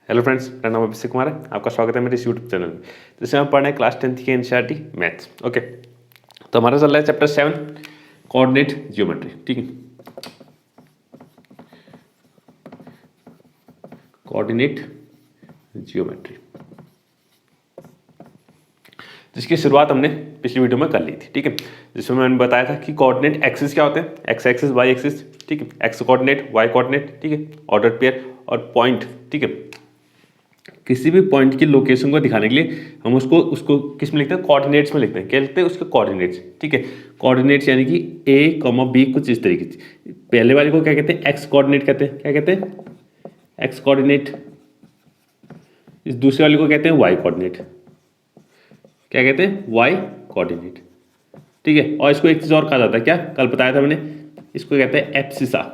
Hello friends, मेरा नाम अभिषेक कुमार है। आपका स्वागत है मेरे इस यूट्यूब चैनल में, जिसमें हम पढ़ रहे हैं क्लास 10th के एनसीईआरटी मैथ्स। ओके, तो हमारा चल रहा है चैप्टर 7 कोऑर्डिनेट ज्योमेट्री। ठीक है, कोऑर्डिनेट ज्योमेट्री, जिसकी शुरुआत हमने पिछली वीडियो में कर ली थी। ठीक है, जिसमें मैंने बताया था कि कोऑर्डिनेट एक्सिस क्या होते हैं, एक्स एक्सिस वाई एक्सिस। ठीक है, एक्स कोऑर्डिनेट वाई कोऑर्डिनेट। ठीक है, ऑर्डर पेयर और पॉइंट। ठीक है, किसी भी पॉइंट की लोकेशन को दिखाने के लिए हम उसको उसको किस में लिखते हैं, कोऑर्डिनेट्स में लिखते हैं। क्या लिखते हैं, उसके कोऑर्डिनेट्स। ठीक है, कोऑर्डिनेट्स यानी कि ए कॉमा बी कुछ इस तरीके से। पहले वाले को क्या कहते हैं, एक्स कोऑर्डिनेट कहते हैं। क्या कहते हैं, एक्स कोऑर्डिनेट। इस दूसरे वाले को कहते हैं वाई कोऑर्डिनेट। क्या कहते हैं, वाई कोऑर्डिनेट। ठीक है, और इसको एक चीज और कहा जाता है, क्या कल बताया था मैंने, इसको कहते हैं एब्सिसा।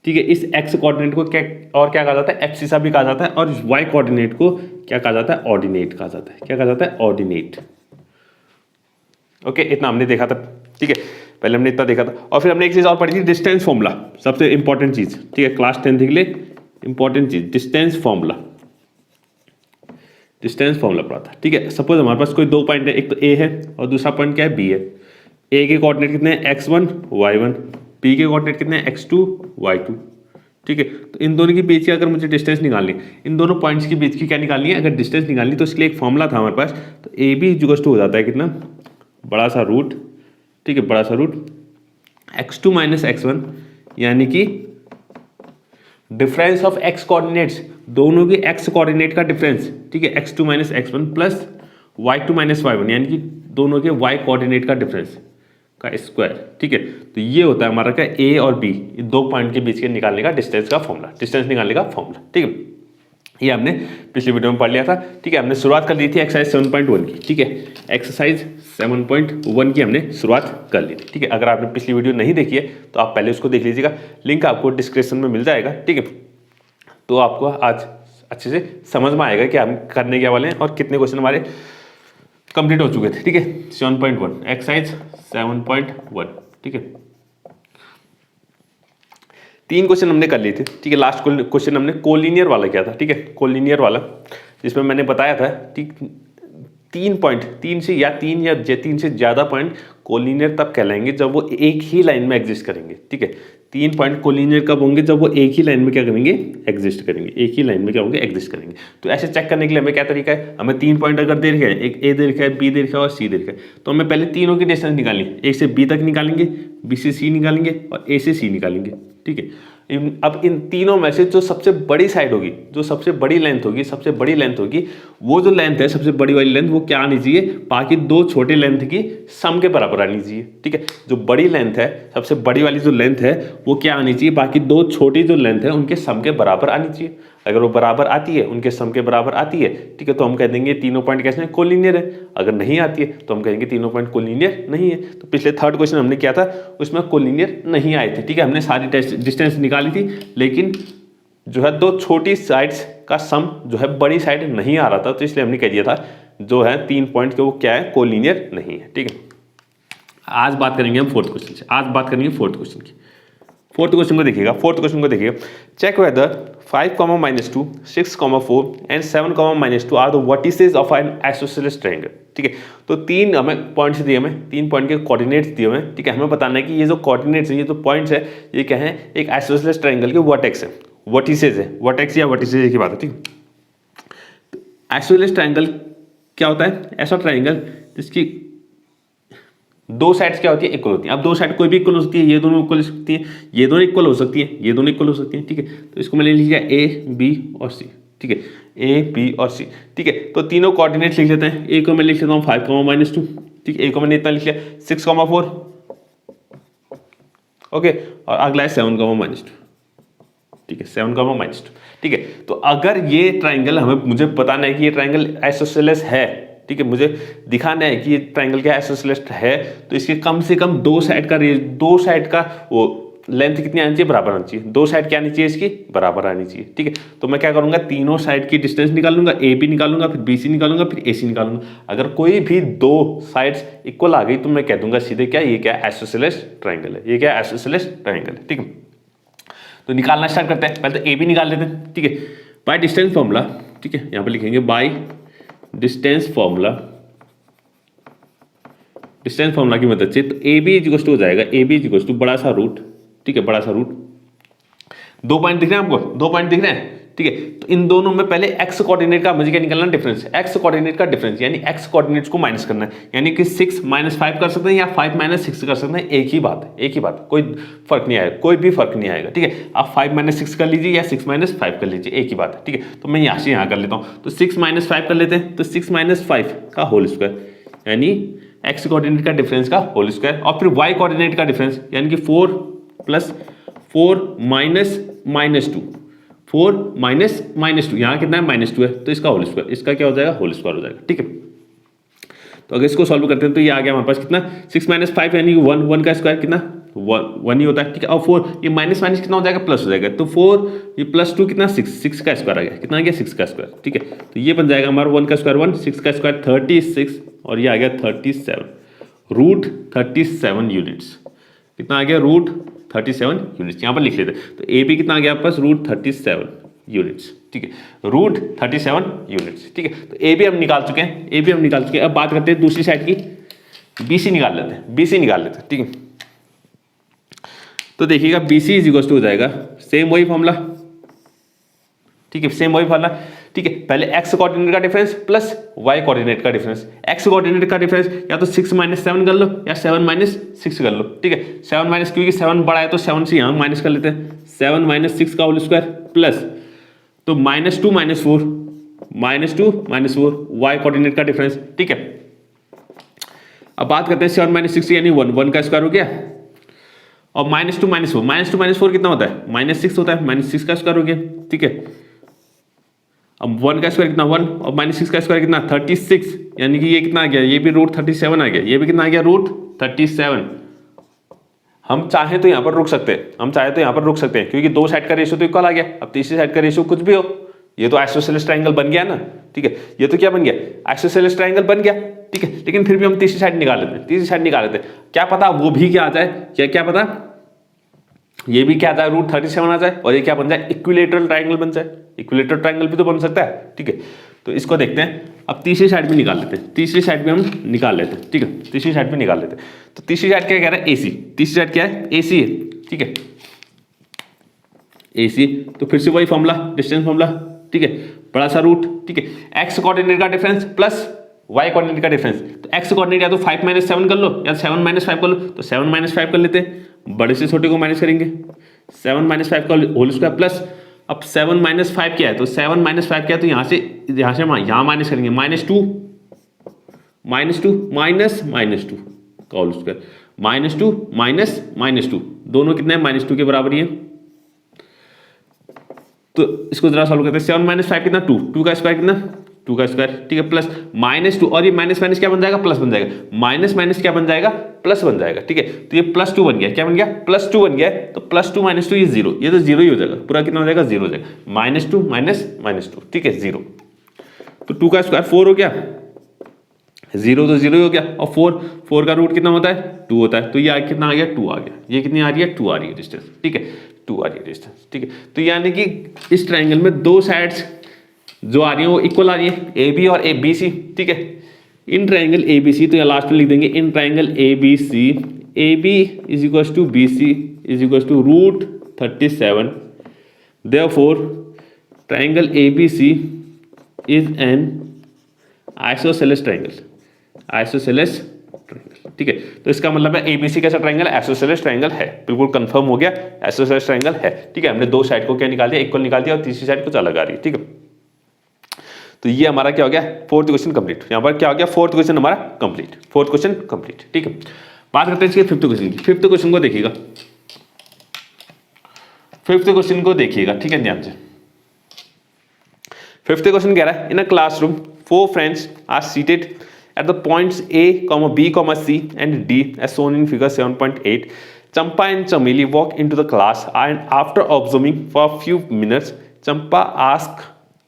ठीक है, इस एक्स कोऑर्डिनेट को क्या और क्या कहा जाता है, एब्सिसा भी कहा जाता है। और वाई कोऑर्डिनेट को क्या कहा जाता है, ऑर्डिनेट कहा जाता है। क्या कहा जाता है, ऑर्डिनेट। ओके, इतना हमने देखा था। ठीक है, पहले हमने इतना देखा था, और फिर हमने एक चीज और पढ़ी थी, डिस्टेंस फॉर्मूला। सबसे इंपॉर्टेंट चीज, ठीक है, क्लास 10th के लिए इंपॉर्टेंट चीज, डिस्टेंस फॉर्मूला। डिस्टेंस फॉर्मूला पढ़ा था। ठीक है, सपोज हमारे पास कोई दो पॉइंट है, एक तो ए है और दूसरा पॉइंट क्या है, बी है। ए के कोऑर्डिनेट कितने हैं, x1 y1। बी के कोऑर्डिनेट कितने हैं, x2 y2। ठीक है, तो इन दोनों के बीच की अगर मुझे डिस्टेंस निकालनी है, इन दोनों पॉइंट्स के बीच की क्या निकालनी है, अगर डिस्टेंस निकालनी तो इसके लिए एक फॉर्मूला था हमारे पास। तो ए बी इक्वल्स टू हो जाता है कितना, बड़ा सा रूट। ठीक है, बड़ा सा रूट x2 माइनस x1, यानी कि डिफरेंस ऑफ एक्स कोऑर्डिनेट्स, दोनों के एक्स कोऑर्डिनेट का डिफरेंस। ठीक है, x2 minus x1 plus y2 minus y1, यानी कि दोनों के y कोऑर्डिनेट का डिफरेंस का स्क्वायर। ठीक है, तो ये होता है हमारा क्या, ए और बी, दो पॉइंट के बीच के निकालने का डिस्टेंस का फॉर्मूला, डिस्टेंस निकालने का फॉर्मूला। ठीक है, ये हमने पिछली वीडियो में पढ़ लिया था। ठीक है, हमने शुरुआत कर ली थी एक्सरसाइज 7.1 की। ठीक है, एक्सरसाइज 7.1 की हमने शुरुआत कर ली थी। ठीक है, अगर आपने पिछली वीडियो नहीं देखी है तो आप पहले उसको देख लीजिएगा, लिंक आपको डिस्क्रिप्शन में मिल जाएगा। ठीक है, तो आपको आज अच्छे से समझ में आएगा कि हम करने क्या वाले हैं और कितने क्वेश्चन हमारे कंप्लीट हो चुके थे। ठीक है, 7.1 एक्सरसाइज 7.1। ठीक है, 3 क्वेश्चन हमने कर लिए थे। ठीक है, लास्ट क्वेश्चन हमने कोलिनियर वाला किया था। ठीक है, कोलिनियर वाला, जिसमें मैंने बताया था, ठीक, 3 पॉइंट, 3 से ज़्यादा पॉइंट कोलिनियर तब कहलाएंगे जब वो एक ही लाइन में एग्जिस्ट करेंगे। ठीक है, 3 पॉइंट कोलिनियर कब होंगे, जब वो एक ही लाइन में क्या करेंगे, एग्जिस्ट करेंगे। एक ही लाइन में क्या होंगे, एग्जिस्ट करेंगे। तो ऐसे चेक करने के लिए हमें क्या तरीका है, हमें 3 पॉइंट अगर दे रखे हैं, एक ए दे रखा है, बी दे रखा है और सी दे रखा है, तो हमें पहले तीनों की डिस्टेंस निकालनी है। ए से बी तक निकालेंगे, बी से सी निकालेंगे और ए से सी निकालेंगे। ठीक है, अब इन तीनों में से जो सबसे बड़ी साइड होगी, जो सबसे बड़ी लेंथ होगी, वो जो लेंथ है, सबसे बड़ी वाली लेंथ, वो क्या आनी चाहिए, बाकी दो छोटे लेंथ की सम के बराबर आनी चाहिए। ठीक है, जो बड़ी लेंथ है, सबसे बड़ी वाली जो लेंथ है, वो क्या आनी चाहिए, बाकी दो छोटी जो लेंथ है उनके सम के बराबर आनी चाहिए। अगर वो बराबर आती है, उनके सम के बराबर आती है, ठीक है, तो हम कह देंगे तीनों पॉइंट कैसे हैं, कोलिनियर है। अगर नहीं आती है तो हम कहेंगे तीनों पॉइंट कोलिनियर नहीं है। तो पिछले थर्ड क्वेश्चन हमने किया था, उसमें कोलिनियर नहीं आए थे। ठीक है, हमने सारी डिस्टेंस निकाली थी, लेकिन जो है दो छोटी साइड्स का सम जो है बड़ी साइड नहीं आ रहा था, तो इसलिए हमने कह दिया था जो है 3 पॉइंट के वो क्या है, कोलिनियर नहीं है। ठीक है, आज बात करेंगे हम फोर्थ क्वेश्चन से। फोर्थ क्वेश्चन को देखिएगा। Check whether 5, -2, 6, 4 and 7, -2 are the vertices of an isosceles triangle. ठीक है, तो 3 हमें पॉइंट्स दिए, हमें 3 पॉइंट के कोऑर्डिनेट्स दिए हुए हैं। ठीक है, हमें बताना है कि ये जो कोऑर्डिनेट्स हैं, ये जो पॉइंट्स है, ये क्या है, एक आइसोसेलेस ट्रायंगल के वर्टेक्स है, वर्टिसेस है, वर्टेक्स या वर्टिसेस की बात है। ठीक, आइसोसेलेस ट्रायंगल क्या होता है, ऐसा ट्रायंगल जिसकी दो साइड्स क्या होती है, इक्वल होती है। अब दो साइड कोई भी इक्वल हो सकती है, ये दोनों इक्वल हो सकती है, ये दोनों इक्वल हो सकती है, ये दोनों इक्वल हो सकती है। ठीक है, तो इसको मैंने लिख लिया ए बी और सी। ठीक है, ए बी और सी। ठीक है, तो तीनों कोऑर्डिनेट्स लिख लेते हैं। ए को मैं लिख लेता हूँ 5, -2। ठीक है, ए को मैंने इतना लिख लिया, 6, 4। ओके, और अगला है 7, -2। ठीक है, 7, -2। ठीक है, तो अगर ये ट्राइंगल मुझे बताना है कि ये ट्राइंगल आइसोसेलेस है, ठीक है, मुझे दिखाना है कि ये ट्राइंगल क्या आइसोसेलेस है, तो इसके कम से कम दो साइड का वो लेंथ कितनी आनी चाहिए, बराबर आनी चाहिए। दो साइड क्या आनी चाहिए, इसकी बराबर आनी चाहिए। ठीक है, तो मैं क्या करूंगा, तीनों साइड की डिस्टेंस निकालूंगा, ए बी निकालूंगा, फिर बी सी निकालूंगा, फिर ए सी निकालूंगा। अगर कोई भी दो साइड्स इक्वल आ गई तो मैं कह दूंगा सीधे क्या, ये क्या आइसोसेलेस ट्राइंगल है, ये क्या आइसोसेलेस ट्राइंगल है। ठीक है, तो निकालना स्टार्ट करते हैं। पहले तो ए बी निकाल लेते हैं। ठीक है, बाय डिस्टेंस फॉर्मूला, ठीक है, यहाँ पर लिखेंगे by distance formula, distance formula की मदद से, तो ए बी इज टू हो जाएगा ए बी इज टू बड़ा सा रूट, ठीक है, बड़ा सा रूट, 2 पॉइंट दिख रहे हैं आपको, 2 पॉइंट दिख रहे हैं, ठीक है। तो इन दोनों में पहले एक्स कोऑर्डिनेट का मुझे क्या निकालना, डिफरेंस, एक्स कोऑर्डिनेट का डिफरेंस, यानी एक्स कोऑर्डिनेट्स को माइनस करना है, यानी कि 6 - 5 कर सकते हैं या 5 - 6 कर सकते हैं, एक ही बात है, एक ही बात, कोई फर्क नहीं आएगा, कोई भी फर्क नहीं आएगा, ठीक है। आप 5 - 6 कर लीजिए या 6 - 5 कर लीजिए, एक ही बात है, ठीक है। तो मैं यहाँ से यहाँ कर लेता हूँ, तो 6 - 5 कर लेते हैं, तो 6 - 5 का होल स्क्वायर, यानी एक्स कोऑर्डिनेट का डिफरेंस का होल स्क्वायर, और फिर वाई कोऑर्डिनेट का डिफरेंस, यानी कि 4 + 4 - -2, 4 - -2, यहाँ कितना है -2 है, तो इसका होल स्क्वायर, इसका क्या हो जाएगा, होल स्क्वायर हो जाएगा, ठीक है। तो अगर इसको सॉल्व करते हैं तो ये आ गया हमारे पास कितना, 6 - 5 यानी 1, 1 का स्क्वायर कितना 1 ही होता है, ठीक है। और 4 ये माइनस माइनस कितना हो जाएगा, प्लस हो जाएगा, तो 4 ये +2 कितना 6 का स्क्वायर आ गया, कितना आ गया 6 का स्क्वायर, ठीक है। तो ये बन जाएगा हमारा 1 का स्क्वायर 1, 6 का स्क्वायर 36, और ये आ गया 37, √37 यूनिट्स, कितना आ गया √37 यूनिट्स, यहाँ पर लिख लेते हैं। तो ए बी कितना आ गया आपके पास, √37 यूनिट्स, ठीक है, √37 यूनिट्स, ठीक है। तो ए बी हम निकाल चुके हैं, ए बी हम निकाल चुके हैं। अब बात करते हैं दूसरी साइड की, बी सी निकाल लेते हैं, बी सी निकाल लेते हैं, ठीक है। तो देखिएगा B C is equal to हो जाएगा, सेम वही फॉर्मूला, ठीक है, सेम वही फॉर्मूला, ठीक है। पहले एक्स कोऑर्डिनेट का डिफरेंस प्लस वाई कोऑर्डिनेट का डिफरेंस, एक्स कोऑर्डिनेट का डिफरेंस या तो 6 - 7 कर लो या 7 - 6 कर लो, ठीक है। 7 माइनस, क्योंकि 7 बड़ा है तो 7 से यहाँ माइनस कर लेते हैं, 7 - 6 का होल स्क्वायर प्लस, तो -2 - 4, -2 - 4 वाई कोऑर्डिनेट का डिफरेंस, ठीक है। अब बात करते हैं 7 - 6 यानी 1 का स्क्वायर हो गया, और -2 - 4 कितना होता है, -6 होता है, -6 का स्क्वायर हो गया, ठीक है। अब 1 का स्क्वायर कितना 1, और -6 का स्क्वायर कितना 36, यानी कि ये कितना आ गया, ये भी √37 आ गया, ये भी कितना आ गया √37। हम चाहे तो यहाँ पर रुक सकते हैं, हम चाहे तो यहाँ पर रुक सकते हैं, क्योंकि दो साइड का रेशियो तो इक्वल आ गया। अब तीसरी साइड का रेशियो कुछ भी हो, ये तो आइसोसेलेस ट्रायंगल बन गया ना, ठीक है, ये तो क्या बन गया, आइसोसेलेस ट्रायंगल बन गया, ठीक है। लेकिन फिर भी हम तीसरी साइड निकाल लेते हैं, तीसरी साइड निकाल लेते हैं, क्या पता वो भी क्या आ जाए, क्या पता ये भी क्या आ जाए √37 आ जाए, और ये क्या बन जाए, इक्विलेटरल ट्रायंगल बन जाए, इक्विलेटरल ट्रायंगल भी तो बन सकता है, ठीक है। तो इसको देखते हैं, अब तीसरी साइड भी निकाल लेते हैं, तीसरी साइड भी हम निकाल लेते हैं, ठीक है, तीसरी साइड भी निकाल लेते हैं। तो तीसरी साइड क्या कह रहा है, AC, तीसरी साइड क्या है, AC है, ठीक है, AC। तो फिर से वही फॉर्मूला, डिस्टेंस फॉर्मूला, ठीक है, बड़ा सा रूट, ठीक है, एक्स कोऑर्डिनेट का डिफरेंस प्लस वाई कोऑर्डिनेट का डिफरेंस। तो एक्स कोऑर्डिनेट या तो 5 - 7 कर लो या 7 - 5 कर लो, तो 7 - 5 कर लेते हैं, बड़े से छोटे को माइनस करेंगे, 7 - 5 का होल स्क्वायर प्लस, अब 7 - 5 क्या है, तो 7 - 5 क्या है, तो यहाँ से यहाँ माइनस करेंगे, -2 -2 का होल स्क्वायर, -2 दोनों कितने हैं, -2 के बराबर ही है। तो इसको जरा सॉल्व करते हैं, 7 - 5 कितना 2 का स्क्वायर कितना 2 का स्क्वायर, ठीक है, प्लस -2, और ये माइनस माइनस क्या बन जाएगा, प्लस बन जाएगा, माइनस माइनस क्या बन जाएगा, प्लस बन जाएगा, ठीक है। तो ये +2 बन गया, क्या बन गया, +2 बन गया, तो +2 - 2 ये 0, ये तो 0 ही हो जाएगा, पूरा कितना हो जाएगा, 0 हो जाएगा, -2 -2, ठीक है, 0। तो 2 का स्क्वायर 4 हो गया, 0 तो 0 ही हो गया, और 4 का रूट कितना होता है, 2 होता है, तो ये कितना आ गया, 2 आ गया, ये कितनी आ रही है, 2 आ रही है डिस्टेंस, ठीक है, 2 आ रही है डिस्टेंस, ठीक है। तो यानी कि इस ट्रायंगल में दो साइड्स जो आ रही है वो इक्वल आ रही है, ए बी और ए बी सी, ठीक है। इन ट्रायंगल ए बी सी, तो यहाँ लास्ट में लिख देंगे in triangle A B C, A B is equal to B C is equal to √37, therefore triangle A B C is an isosceles triangle, isosceles triangle, ठीक है। तो इसका मतलब है एबीसी कैसा ट्रायंगल, आइसोसेलेस ट्रायंगल है, बिल्कुल कंफर्म हो गया, आइसोसेलेस ट्रायंगल है, ठीक है। हमने दो साइड को क्या निकाल दिया, इक्वल निकाल दिया, और तीसरी साइड कुछ अलग आ रही है, ठीक है। तो ये हमारा क्या हो गया, फोर्थ क्वेश्चन कंप्लीट। यहाँ पर क्या हो गया, फोर्थ क्वेश्चन हमारा कंप्लीट, फोर्थ क्वेश्चन कंप्लीट, ठीक है। बात करते हैं इसके फिफ्थ क्वेश्चन की। फिफ्थ क्वेश्चन को देखिएगा, फिफ्थ क्वेश्चन को देखिएगा, ठीक है, ध्यान से। फिफ्थ क्वेश्चन कह रहा है, in a classroom 4 friends are seated at the points A, B, C and D as shown in figure 7.8. Champa and Chameli walk into the class and after observing for a few minutes, Champa asked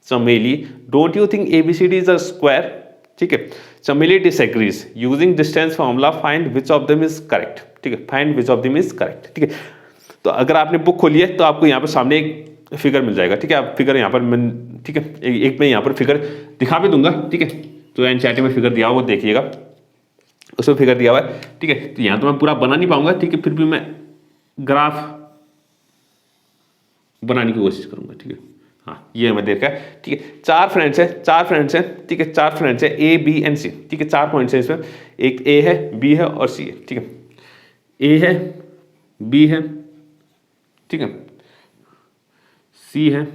Chameli, "Don't you think ABCD is a square?" ठीक है, Chameli disagrees. Using distance formula, find which of them is correct. ठीक है, find which of them is correct. ठीक है, तो अगर आपने book खोली है तो आपको यहाँ पे सामने एक फिगर मिल जाएगा, ठीक है। आप फिगर यहाँ पर मैं, ठीक है, एक मैं यहाँ पर फिगर दिखा भी दूंगा, ठीक है। तो एनसीईआरटी में फिगर दिया हुआ वो देखिएगा, उसमें फिगर दिया हुआ है, ठीक है। तो यहाँ तो मैं पूरा बना नहीं पाऊंगा, ठीक है, फिर भी मैं ग्राफ बनाने की कोशिश करूंगा, ठीक है। हाँ, ये हमें देखा है, ठीक है। चार फ्रेंड्स है, ठीक है, चार फ्रेंड्स है ए बी एंड सी, ठीक है। 4 पॉइंट्स है इसमें, एक ए है, बी है और सी है, ठीक है। ए है, बी है, ठीक है, सी है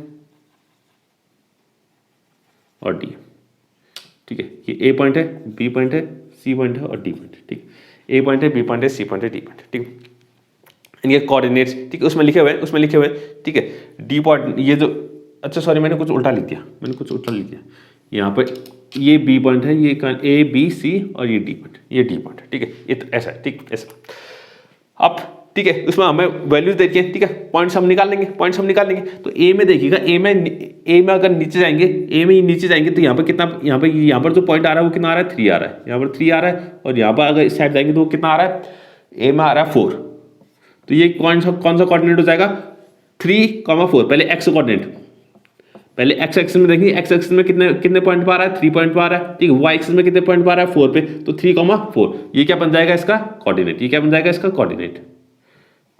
और डी, ठीक है। ये ए पॉइंट है, बी पॉइंट है, सी पॉइंट है और डी पॉइंट है, ठीक है। ए पॉइंट है, बी पॉइंट है, सी पॉइंट है, डी पॉइंट है, ठीक है। इनके कोऑर्डिनेट्स, ठीक है, उसमें लिखे हुए हैं, ठीक है। डी पॉइंट ये जो, अच्छा सॉरी मैंने कुछ उल्टा लिख दिया, यहाँ पर ये बी पॉइंट है, ये ए बी सी और ये डी पॉइंट, ये डी पॉइंट है, ठीक है। ये तो ऐसा है, ठीक, ऐसा। अब ठीक है, उसमें हमें वैल्यूज देखिए, ठीक है, पॉइंट्स हम निकाल लेंगे। तो ए में देखिएगा, ए में अगर नीचे जाएंगे तो यहाँ पर जो पॉइंट आ रहा है वो कितना आ रहा है, 3 आ रहा है, यहाँ पर 3 आ रहा है। और यहाँ पर अगर इस साइड जाएंगे तो वो कितना आ रहा है, ए में आ रहा है 4। तो ये कौन सा कोऑर्डिनेट हो जाएगा, 3,4। पहले एक्स कोऑर्डिनेट, पहले एक्स एक्सिस में देखेंगे, एक्स एक्सिस में कितने पॉइंट पा रहा है, 3 पॉइंट पा रहा है, ठीक है। वाई एक्सिस में कितने पॉइंट पा रहा है, 4 पे, तो 3,4 ये क्या बन जाएगा इसका कोऑर्डिनेट,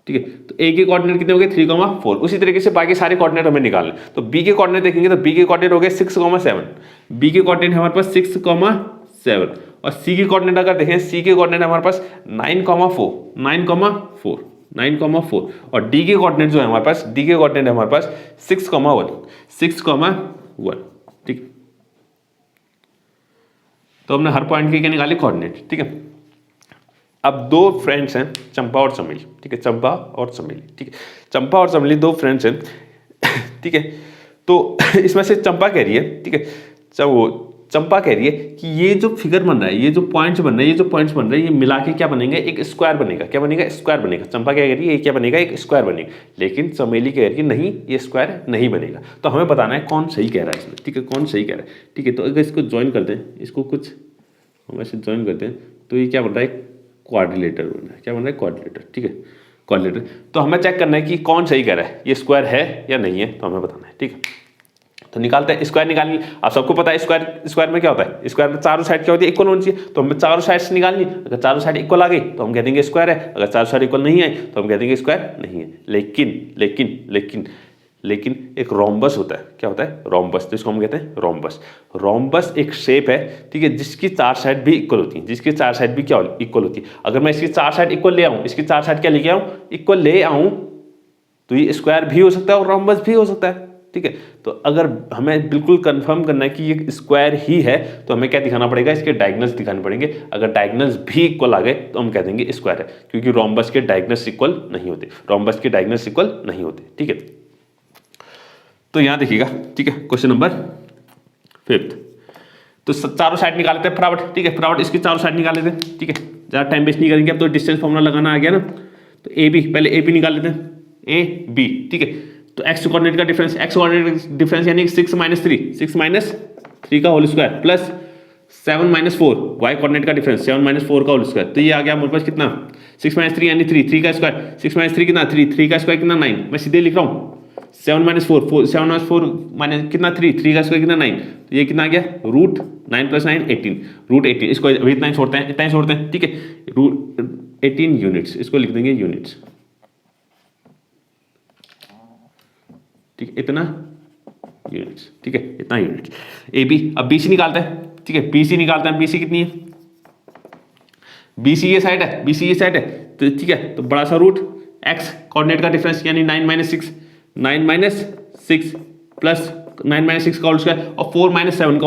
ठीक है। तो ए के कोऑर्डिनेट कितने हो गए, 3,4। उसी तरीके से बाकी सारे कोऑर्डिनेट हमें निकालने। तो बी के कोऑर्डिनेट देखेंगे तो बी के कोऑर्डिनेट हो गए 6,7, बी के कोऑर्डिनेट हमारे पास 6,7। और सी के कोऑर्डिनेट अगर देखें, सी के कोऑर्डिनेट हमारे पास 9,4 और डी के कोऑर्डिनेट जो है हमारे पास, 6,1, ठीक। तो हमने हर पॉइंट के क्या निकाले, कोऑर्डिनेट, ठीक है। अब 2 फ्रेंड्स हैं, चंपा और चमेली, ठीक है, चंपा और चमेली 2 फ्रेंड्स हैं, ठीक है। तो इसमें से चंपा कह रही है, ठीक है, चंपा कह रही है कि ये जो फिगर बन रहा है, ये जो पॉइंट्स बन रहे हैं, ये मिला के क्या बनेंगे, एक स्क्वायर बनेगा। चंपा क्या कह रही है, ये क्या बनेगा, एक स्क्वायर बनेगा। लेकिन चमेली कह रही है नहीं, ये स्क्वायर नहीं बनेगा। तो हमें बताना है कौन सही कह रहा है इसमें, ठीक है, कौन सही कह रहा है, ठीक है। तो अगर इसको ज्वाइन करते हैं, इसको कुछ हम ऐसे ज्वाइन करते हैं तो ये क्या बन रहा है, क्वाड्रिलेटर बन रहा है। क्या बन रहा है, क्वाड्रिलेटर, ठीक है, क्वाड्रिलेटर। तो हमें चेक करना है कि कौन सही कह रहा है, ये स्क्वायर है या नहीं है, तो हमें बताना है, ठीक है। तो निकालते हैं, स्क्वायर निकालनी। आप सबको पता है स्क्वायर में क्या होता है, स्क्वायर में चारों साइड क्या होती है, इक्वल होनी चाहिए। तो हमें चारों साइड से निकालनी। अगर चारों साइड इक्वल आ गई तो हम कह देंगे स्क्वायर है, अगर चारों साइड इक्वल नहीं आई तो हम कह देंगे स्क्वायर नहीं है। लेकिन एक रोम्बस होता है। क्या होता है, रोम्बस, जिसको हम कहते हैं रोम्बस। रोम्बस एक शेप है, ठीक है, जिसकी 4 साइड भी इक्वल होती है, क्या इक्वल होती है। अगर मैं इसकी 4 साइड इक्वल ले आऊं, इसकी 4 साइड क्या लेके आऊं, इक्वल ले आऊं, तो ये स्क्वायर भी हो सकता है और रोम्बस भी हो सकता है, ठीक है। तो अगर हमें बिल्कुल कंफर्म करना है कि ये स्क्वायर ही है तो हमें क्या दिखाना पड़ेगा, इसके डायगोनल्स दिखाने पड़ेंगे। अगर डायगोनल्स भी इक्वल आ गए तो हम कह देंगे स्क्वायर है, क्योंकि रोम्बस के डायगोनल्स इक्वल नहीं होते, ठीक है। तो यहां देखिएगा, ठीक है, क्वेश्चन नंबर 5। तो चारों साइड निकाल लेते हैं फटाफट, ठीक है, फटाफट इसकी चारों साइड निकाल लेते हैं, ठीक है, ज़्यादा टाइम वेस्ट नहीं करेंगे। अब तो डिस्टेंस फॉर्मूला लगाना आ गया ना। तो पहले ए बी निकाल लेते हैं, ए बी, ठीक है। तो एक्स कोऑर्डिनेट का डिफरेंस यानी 6 - 3 का whole square plus 7 - 4 Y coordinate का डिफरेंस 7 - 4 का होल स्क्वायर। तो ये आ गया हमारे पास कितना, 6 - 3 यानी 3 का स्क्वायर, 6 - 3 कितना, 3 का स्क्वायर कितना, 9। मैं सीधे लिख रहा हूँ 7 - 4 माइनस कितना, 3 का स्क्वायर कितना, 9। तो ये कितना आ गया, रूट 9 + 9 18, इसको अभी इतना ही छोड़ते हैं, ठीक है। रूट 18 यूनिट्स, इसको लिख देंगे यूनिट्स, ठीक है, इतना यूनिट्स, ठीक है, इतना यूनिट्स। ए बी, अब बी सी निकालते हैं, ठीक है, बी सी निकालते हैं। बी सी कितनी है, बी सी ये साइड है, तो ठीक है। तो बड़ा सा रूट एक्स कोऑर्डिनेट का डिफरेंस यानी 9 - 6 प्लस 9 - 6 का होल स्क्वायर और 4 - 7 का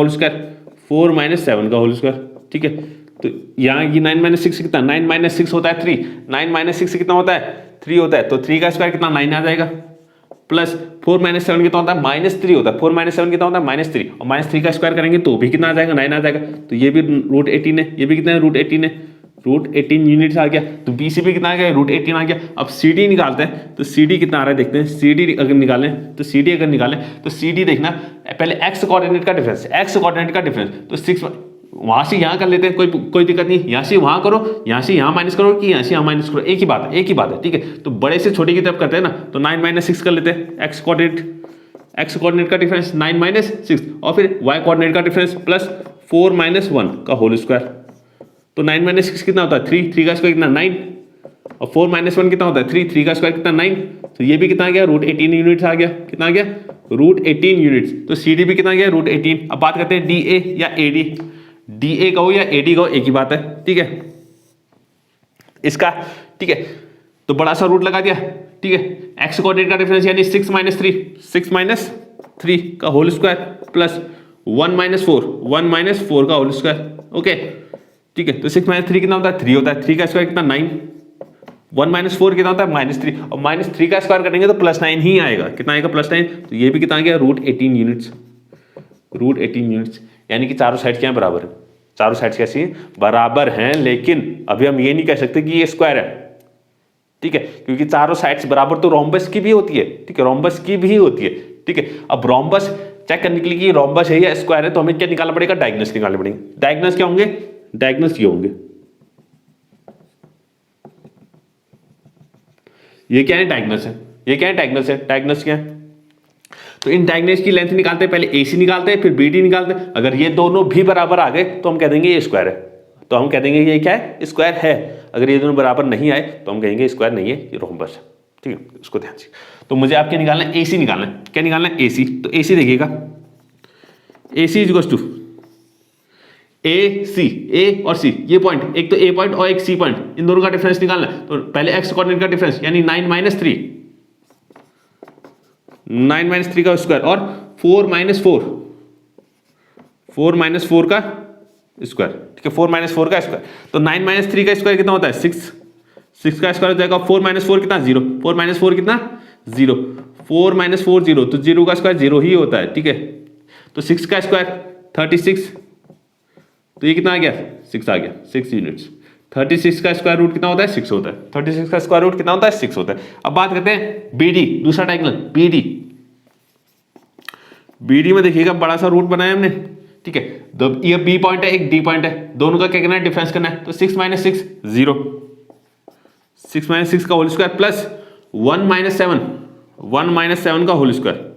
होल स्क्वायर, ठीक है। तो यहाँ ये 9 - 6 कितना, 9 - 6 होता है 3, 9 - 6 कितना होता है, 3 होता है। तो 3 का स्क्वायर कितना, 9 आ जाएगा, प्लस 4 - 7 कितना होता है, -3 होता है। 4 - 7 कितना होता है, -3, और -3 का स्क्वायर करेंगे तो भी कितना आ जाएगा, 9 आ जाएगा। तो ये भी रूट 18 है, ये भी कितना है, रूट 18 यूनिट्स आ गया। तो बी सी भी कितना आ गया, रूट 18 आ गया। अब सी डी निकालते हैं, तो सी डी कितना आ रहा है देखते हैं। सी डी अगर निकालें तो सी डी देखना, पहले एक्स कोऑर्डिनेट का डिफरेंस, तो 6 वहां से यहाँ कर लेते हैं, कोई दिक्कत नहीं। यहाँ से वहां करो, यहाँ से यहाँ माइनस करो, कि यहाँ से यहाँ माइनस करो, एक ही बात है, ठीक है। तो बड़े से छोटे की तरफ करते हैं ना, तो 9 - 6 कर लेते हैं एक्स कोऑर्डिनेट, एक्स कोऑर्डिनेट का डिफरेंस 9 माइनस 6 और फिर वाई कोऑर्डिनेट का डिफरेंस प्लस 4 माइनस 1 का होल स्क्वायर। तो 9 माइनस 6 कितना होता है 3, 3 का स्क्वायर कितना 9 और 4 माइनस 1 कितना होता है 3, 3 का स्क्वायर कितना 9। तो ये भी कितना आ गया रूट 18 यूनिट्स आ गया। कितना आ गया रूट 18 यूनिट्स। तो सी डी भी कितना आ गया रूट 18। अब बात करते हैं डी ए या ए डी। डी ए कहो या ए डी कहो एक ही बात है, ठीक है इसका, ठीक है। तो बड़ा सा रूट लगा दिया, ठीक है। एक्स कोऑर्डिनेट का डिफरेंस यानी 6 माइनस 3, 6 माइनस 3 का whole square plus 1 minus 4, 1 minus 4 का होल स्क्वायर। ओके ठीक है। तो 6 माइनस 3 कितना होता है 3 होता है। 3 का स्क्वायर कितना 9, 1 माइनस 4 कितना होता है -3 और -3 का स्क्वायर करेंगे तो +9 ही आएगा। कितना आएगा +9। तो ये भी कितना आ गया रूट 18 यूनिट्स, रूट 18 यूनिट्स। यानी कि चारों साइड क्या है बराबर है, चारों साइड कैसी है बराबर हैं। लेकिन अभी हम ये नहीं कह सकते कि ये स्क्वायर है, ठीक है, क्योंकि चारों साइड्स बराबर तो रोम्बस की भी होती है, ठीक है, रोम्बस की भी होती है, ठीक है। अब रोम्बस चेक करने के लिए कि रोम्बस है या स्क्वायर है तो हमें क्या निकालना पड़ेगा डायगोनल्स निकालने पड़ेंगे। डायगोनल्स क्या होंगे, डायगोनल्स ये होंगे। ये क्या है डायगोनल्स है, ये क्या है डायगोनल्स है, डायगोनल्स क्या है। तो इन डायगोनल्स की लेंथ निकालते हैं, पहले AC निकालते हैं फिर BD निकालते हैं। अगर ये दोनों भी बराबर आ गए तो हम कह देंगे ये स्क्वायर है, तो हम कह देंगे ये क्या है स्क्वायर है। अगर ये दोनों बराबर नहीं आए तो हम कहेंगे स्क्वायर नहीं है, ये रोम्बस है, ठीक है। उसको ध्यान से। तो मुझे आपके निकालना है AC निकालना है। क्या निकालना है AC। तो AC देखिएगा AC is to AC, A और C ये पॉइंट, एक तो A पॉइंट और एक C पॉइंट, इन दोनों का डिफरेंस निकालना है। तो पहले एक्स कोऑर्डिनेट का डिफरेंस यानी 9 माइनस 3, 9 माइनस 3 का स्क्वायर और 4 माइनस 4, 4 माइनस 4 का स्क्वायर, ठीक है, 4 माइनस 4 का स्क्वायर। तो 9 माइनस 3 का स्क्वायर कितना होता है 6, 6 का स्क्वायर हो जाएगा 4 माइनस 4 कितना 0, 4 माइनस 4 कितना 0, 4 माइनस 4 0, तो 0 का स्क्वायर 0 ही होता है, ठीक है। तो 6 का स्क्वायर 36, तो ये कितना आ गया 6 आ गया, 6 यूनिट्स। 36 का स्क्वायर रूट कितना होता है 6 होता है। 36 का स्क्वायर रूट कितना होता है 6 होता है। अब बात करते हैं BD, दूसरा डायगोनल BD। BD में देखिएगा बड़ा सा रूट बनाया हमने, ठीक है। तो ये B पॉइंट है, एक D पॉइंट है, दोनों का क्या करना है डिफरेंस करना है। तो 6 माइनस 6 0, 6 माइनस 6 का whole square plus 1 minus 7, 1 minus 7 का whole square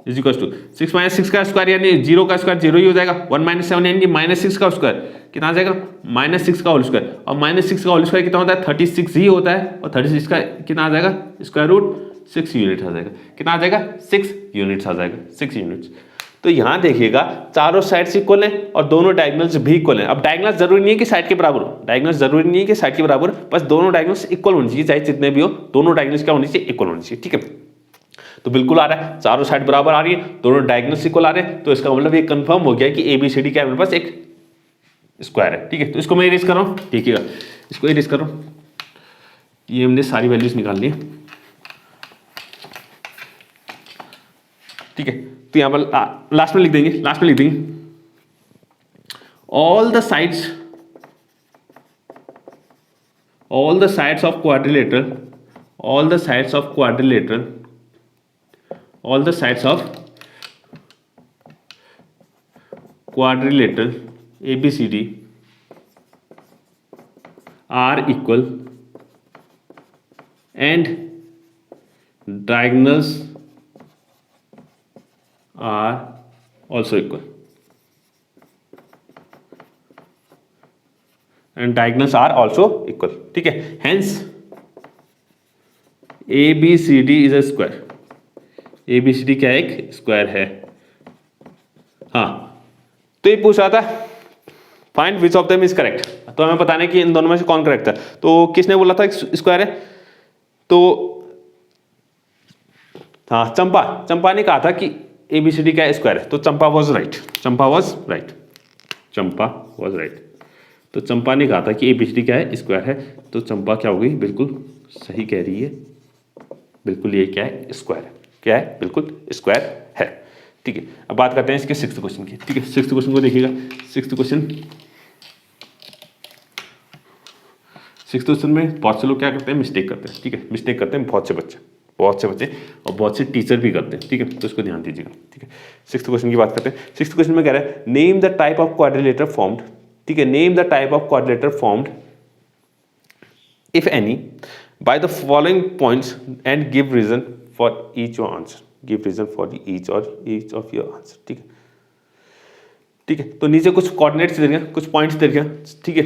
is equal to 6 minus 6 का स्क्वायर यानी 0 का स्क्वायर 0 ही हो जाएगा। 1 माइनस 7 यानी -6 का स्क्वायर कितना आ जाएगा -6 का होल स्क्वायर, और -6 का होल स्क्वायर कितना होता है 36 ही होता है। और 36 का कितना आ जाएगा स्क्वायर रूट 6 यूनिट आ जाएगा। कितना आ जाएगा 6 यूनिट्स आ जाएगा, 6 यूनिट्स। तो यहाँ देखिएगा चारों साइड्स इक्वल हैं और दोनों डायगोनल्स भी इक्वल हैं। अब डायगोनल्स जरूरी नहीं है कि साइड के बराबर हो, डायगोनल्स जरूरी नहीं है कि साइड के बराबर, बस दोनों डायगोनल्स इक्वल होनी चाहिए, चाहे जितने भी हो दोनों डायगोनल्स क्या होनी चाहिए इक्वल होनी चाहिए, ठीक है। तो बिल्कुल आ रहा है, चारों साइड बराबर आ रही है, दोनों डायगोनल्स इक्वल आ रहे हैं। तो इसका मतलब ये कंफर्म हो गया कि ABCD क्या है मेरे पास एक स्क्वायर है, ठीक है। तो इसको मैं इरेज कर रहा हूँ, देखिएगा इसको इरेज कर रहा हूँ। ये हमने सारी वैल्यूज निकाल ली, ठीक है। तो यहाँ पर लास्ट में लिख देंगे, लास्ट में लिख देंगे all the sides of quadrilateral, all the sides of quadrilateral, all the sides of quadrilateral ABCD are equal and diagonals are also equal, and diagonals are also equal, ठीक है। Hence ABCD is a square, ABCD क्या है एक square है। हाँ तो ये पूछ रहा था find which of them is correct, तो हमें बताना है कि इन दोनों में से कौन करेक्ट है। तो किसने बोला था स्क्वायर है, तो हाँ चंपा ने कहा था कि ABCD क्या स्क्वायर है, तो Champa was right, Champa was right. तो चंपा ने कहा था कि ABCD क्या है स्क्वायर है, तो चंपा क्या हो गई बिल्कुल सही कह रही है, बिल्कुल ये क्या है स्क्वायर है, क्या है बिल्कुल स्क्वायर है, ठीक है। अब बात करते हैं इसके 6th क्वेश्चन की, ठीक है। 6th क्वेश्चन को देखिएगा। 6th क्वेश्चन में बहुत से लोग क्या करते हैं मिस्टेक करते हैं, ठीक है, मिस्टेक करते हैं बहुत से बच्चे और बहुत से टीचर भी करते हैं, ठीक है। तो इसको ध्यान दीजिएगा, ठीक है। 6th क्वेश्चन की बात करते हैं। 6th क्वेश्चन में कह रहा है name the type of quadrilateral formed, ठीक है, name the type of quadrilateral formed if any by the following points and give reason for each your answer, give reason for each of your answer. ठीक है, ठीक है। तो नीचे कुछ coordinates दे रखे हैं, कुछ पॉइंट्स दे रखे हैं। ठीक है,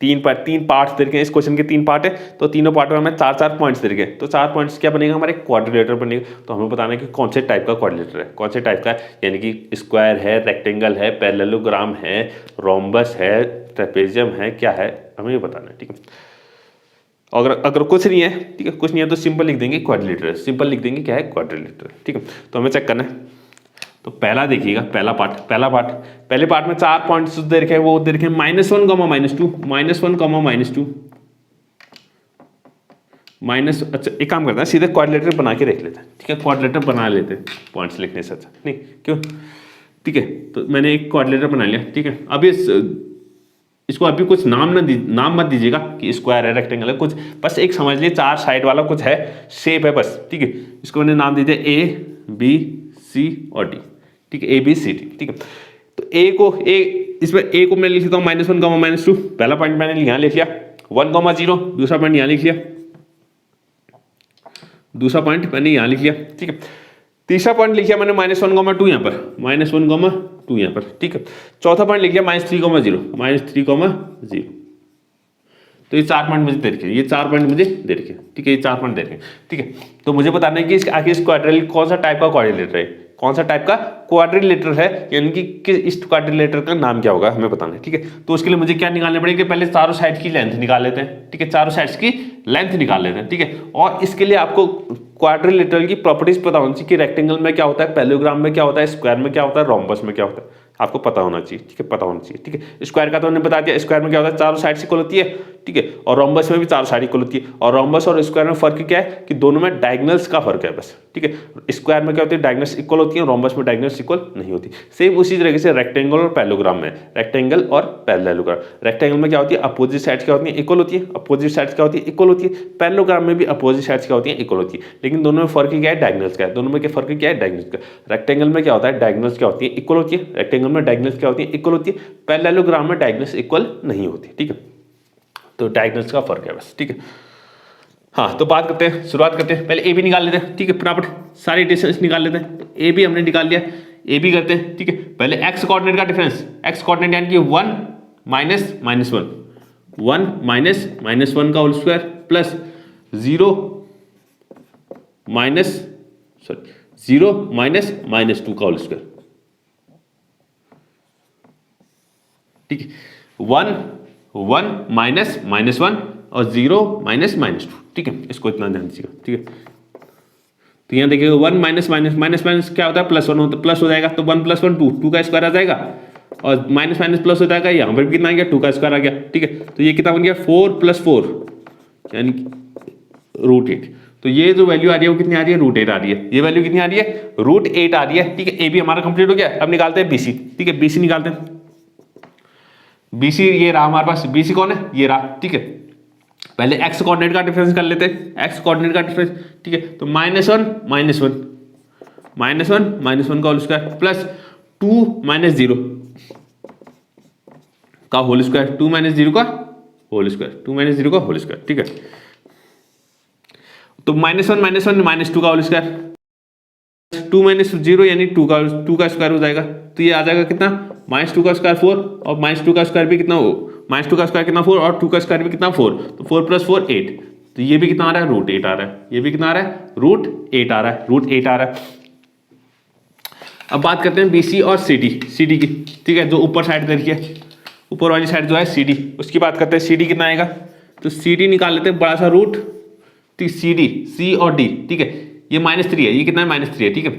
तीन पार्ट्स दे रखे हैं। इस क्वेश्चन के 3 पार्ट है, तो तीनों पार्ट में हमें 4 पॉइंट्स दे रखे हैं। तो 4 पॉइंट्स क्या बनेगा, हमारे क्वाड्रिलेटर बनेगा। तो हमें बताना है कि कौन से टाइप का क्वाड्रिलेटर है, कौन से टाइप का है, यानी कि स्क्वायर है, रेक्टेंगल है, पैरेललोग्राम है, रोम्बस है, ट्रेपेजियम है, क्या है, हमें ये बताना है। ठीक है, अगर कुछ नहीं है, ठीक है, कुछ नहीं है तो सिंपल लिख देंगे क्वाड्रिलेटर, सिंपल लिख देंगे क्या है, क्वाड्रिलेटर। ठीक है, तो हमें चेक करना है। तो पहला देखिएगा, पहले पार्ट में 4 पॉइंट्स दे रखे हैं, वो दे रखे हैं -1, -2, -1, -2 माइनस। अच्छा, एक काम करते हैं, सीधे क्वाड्रिलेटर बना के देख लेते हैं। ठीक है, क्वाड्रिलेटर बना लेते हैं पॉइंट्स लिखने से। अच्छा नहीं क्यों, ठीक है। तो मैंने एक क्वाड्रिलेटर बना लिया। ठीक है, अब इसको अभी कुछ नाम मत दीजिएगा कि स्क्वायर है, रेक्टेंगल है, कुछ बस एक समझ लिए 4 साइड वाला कुछ है, शेप है बस। ठीक है, इसको मैंने नाम दे दिया A, B, C और D। ठीक है, ABCD। ठीक है, तो इसमें A को मैं लिख लेता हूँ -1, -2। पहला पॉइंट मैंने यहाँ लिख लिया 1, 0। दूसरा पॉइंट यहाँ लिख लिया, दूसरा पॉइंट मैंने यहाँ लिख लिया। ठीक है, तीसरा पॉइंट लिख लिया मैंने -1, 2 यहाँ पर, -1, 2 यहाँ पर। ठीक है, चौथा पॉइंट लिख लिया -3, 0, -3, 0। तो ये 4 पॉइंट मुझे दे रखे, ये 4 पॉइंट मुझे दे रखे। ठीक है, ये 4 पॉइंट दे रखे। ठीक है, तो मुझे बताना है कि आखिर इस क्वाड्रिलेटर कौन सा टाइप का क्वाड्रिलेटर है, कौन सा टाइप का क्वाड्रिलेटर है, यानी कि इस क्वाड्रिलेटर का नाम क्या होगा, हमें बताना है। ठीक है, तो उसके लिए मुझे क्या निकालने पड़ेगा, पहले चारों साइड की लेंथ निकाल लेते हैं। ठीक है, चारों साइड्स की लेंथ निकाल लेते हैं। ठीक है, और इसके लिए आपको क्वाड्रिलेटरल की प्रॉपर्टीज पता होनी चाहिए कि रेक्टेंगल में क्या होता है, पैरेललोग्राम में क्या होता है, स्क्वायर में क्या होता है, रोम्बस में क्या होता है, आपको पता होना चाहिए। ठीक है, पता होना चाहिए। ठीक है, स्क्वायर का तो हमने बता दिया, स्क्वायर में क्या होता है, चारों साइड इक्वल होती है। ठीक है, और रोम्बस में भी चारों साइड इक्वल होती है। और रोम्बस और स्क्वायर में फर्क क्या है कि दोनों में डायगोनल्स का फर्क है बस। ठीक है, स्क्वायर में क्या होती है, डायगोनल्स इक्वल होती है, रोम्बस में डायगोनल्स इक्वल नहीं होती। सेम उसी तरीके से रेक्टेंगल और पैरेललोग्राम में, रेक्टेंगल और पैरेललोग्राम, रेक्टेंगल में क्या होती है, अपोजिट साइड्स क्या होती है, इक्वल होती है, अपोजिट साइड्स क्या होती है, इक्वल होती है। पैरेललोग्राम में भी अपोजिट साइड्स क्या होती है, इक्वल होती है। लेकिन दोनों में फर्क क्या है, डायगोनल्स का है। दोनों में क्या फर्क क्या है, डायगोनल्स का। रेक्टेंगल में क्या होता है, डायगोनल्स क्या होती है, इक्वल होती है। रेक्टेंगल में डायगोनल्स क्या होती है, इक्वल होती है। पैरेललोग्राम में डायगोनल्स इक्वल नहीं होती। ठीक है, तो डायगोनल्स का फर्क है बस। ठीक है, हाँ, तो बात करते हैं, शुरुआत करते हैं। पहले ए बी निकाल लेते हैं। ठीक है, फटाफट सारी डिस्टेंस निकाल लेते हैं। ए बी हमने निकाल लिया, ए बी करते हैं। ठीक है, पहले एक्स कोऑर्डिनेट का डिफरेंस, एक्स कोऑर्डिनेट यानी कि 1 माइनस -1, 1 माइनस -1 का होल स्क्वायर प्लस 0 माइनस -2 का होल स्क्वायर। ठीक है, 1 माइनस -1 और 0 माइनस -2। ठीक है, इसको इतना ध्यान दीजिएगा। ठीक है, तो यहाँ देखिएगा 1 माइनस क्या होता है, +1 होता है, प्लस हो जाएगा। तो 1 + 1 2 का स्क्वायर आ जाएगा, और माइनस प्लस हो जाएगा, यहाँ पर भी कितना आ गया, 2 का स्क्वायर आ गया। ठीक है, तो ये कितना बन गया, 4 + 4 यानी √8। तो ये जो वैल्यू आ रही है वो कितनी आ रही है, √8 आ रही है। ये वैल्यू कितनी आ रही है, √8 आ रही है। ठीक है, ए बी हमारा कंप्लीट हो गया। अब निकालते हैं BC। ठीक है, BC निकालते हैं। BC ये रहा हमारे पास, BC कौन है, ये रहा। ठीक है, पहले एक्स कोऑर्डिनेट का डिफरेंस कर लेते हैं, एक्स कोऑर्डिनेट का डिफरेंस। ठीक है, तो -1 का होल स्क्वायर प्लस 2 - 0 का होल स्क्वायर, 2 - 0 का होल स्क्वायर, 2 - 0 का होल स्क्वायर। ठीक है, तो -1 -2 का होल स्क्वायर, 2 - 0 यानी 2 का स्क्वायर हो जाएगा। तो ये आ जाएगा कितना, -2 का स्क्वायर 4, और -2 का स्क्वायर भी कितना हो, -2 का स्क्वायर कितना 4, और 2 का स्क्वायर भी कितना 4, तो 4 + 4 8। तो ये भी कितना आ रहा है, √8 आ रहा है। ये भी कितना आ रहा है, √8 आ रहा है, √8 आ रहा है। अब बात करते हैं BC और CD की। ठीक है, जो ऊपर साइड देखिए, ऊपर वाली साइड जो है CD, उसकी बात करते हैं। CD कितना आएगा, तो CD निकाल लेते हैं, बड़ा सा रूट। ठीक, CD, C और D। ठीक है, ये -3 है, ये कितना है, -3 है। ठीक है,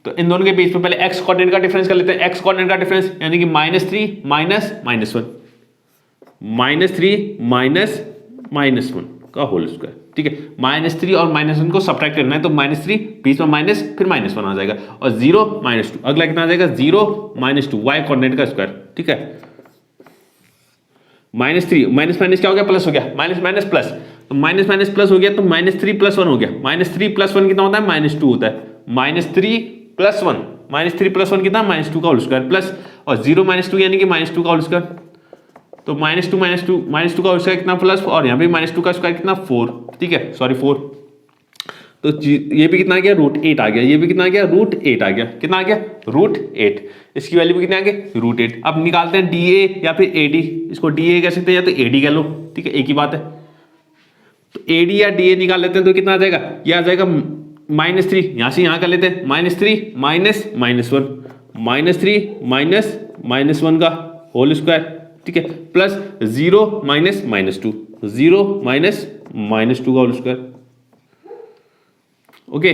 तो इन दोनों के बीच में पहले एक्स कोऑर्डिनेट का डिफरेंस कर लेते हैं। एक्स कोऑर्डिनेट का डिफरेंस यानी कि -3 माइनस -1, -3 का होल स्क्वायर। ठीक है, -3 और -1 को सब्ट्रैक्ट करना है, तो -3 बीच में माइनस, फिर -1 आ जाएगा, और 0 -2, अगला कितना आ जाएगा, 0 -2 वाई कोऑर्डिनेट का स्क्वायर। ठीक है, -3 माइनस क्या हो गया, प्लस हो गया, माइनस प्लस, तो माइनस प्लस हो गया, तो -3 + 1 हो गया। -3 + 1 कितना होता है, -2 होता है। -3 + 1, -3 + 1 कितना, -2 का होल स्क्वायर प्लस, और 0 -2 यानी कि -2 का होल स्क्वायर। तो -2 का होल स्क्वायर कितना प्लस, और यहाँ पे -2 का स्क्वायर कितना 4। ठीक है, सॉरी 4। तो ये भी कितना आ गया, √8 आ गया, ये भी कितना आ गया, √8 आ गया, कितना आ गया, √8। इसकी वैल्यू भी कितना आ गया, √8। अब निकालते हैं DA या फिर AD, इसको DA कह सकते हैं या तो AD कह लो, ठीक है, एक ही बात है। तो AD या DA निकाल लेते हैं तो कितना आ जाएगा, ये आ जाएगा -3, यहां से यहां कर लेते हैं, -3 माइनस -1, -3 माइनस -1 का होल स्क्वायर, ठीक है, प्लस 0 माइनस -2, 0 माइनस -2 का होल स्क्वायर। ओके,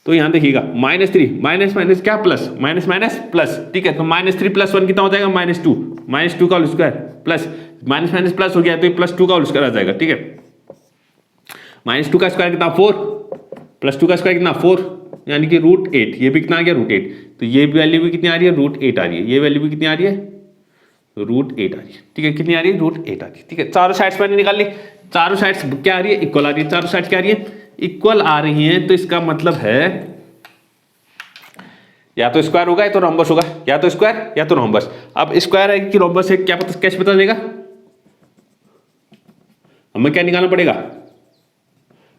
तो यहां देखिएगा -3 माइनस क्या, प्लस माइनस प्लस, ठीक है, तो -3 + 1 कितना हो जाएगा, -2 का whole square, plus minus plus हो गया तो ये +2 का होल स्क्वायर आ जाएगा, ठीक है। -2 का स्क्वायर कितना, 4, +2 का स्क्वायर कितना, 4, यानी कि √8, ये भी कितना आ गया, √8। तो ये वैल्यू भी कितनी आ रही है, √8 आ रही है, ये वैल्यू भी कितनी आ रही है, √8 आ रही है, ठीक है, कितनी आ रही है, √8 आ रही है, ठीक है। चारों साइड्स मैंने निकाल ली, चारों साइड्स क्या आ रही है, इक्वल आ रही है, चारों साइड्स क्या आ रही है, इक्वल आ रही है। तो इसका मतलब है या तो स्क्वायर होगा या तो रोम्बस होगा, या तो स्क्वायर या तो रोम्बस। अब स्क्वायर है कि रोम्बस है, क्या पता, कैसे पता चलेगा, हमें क्या निकालना पड़ेगा,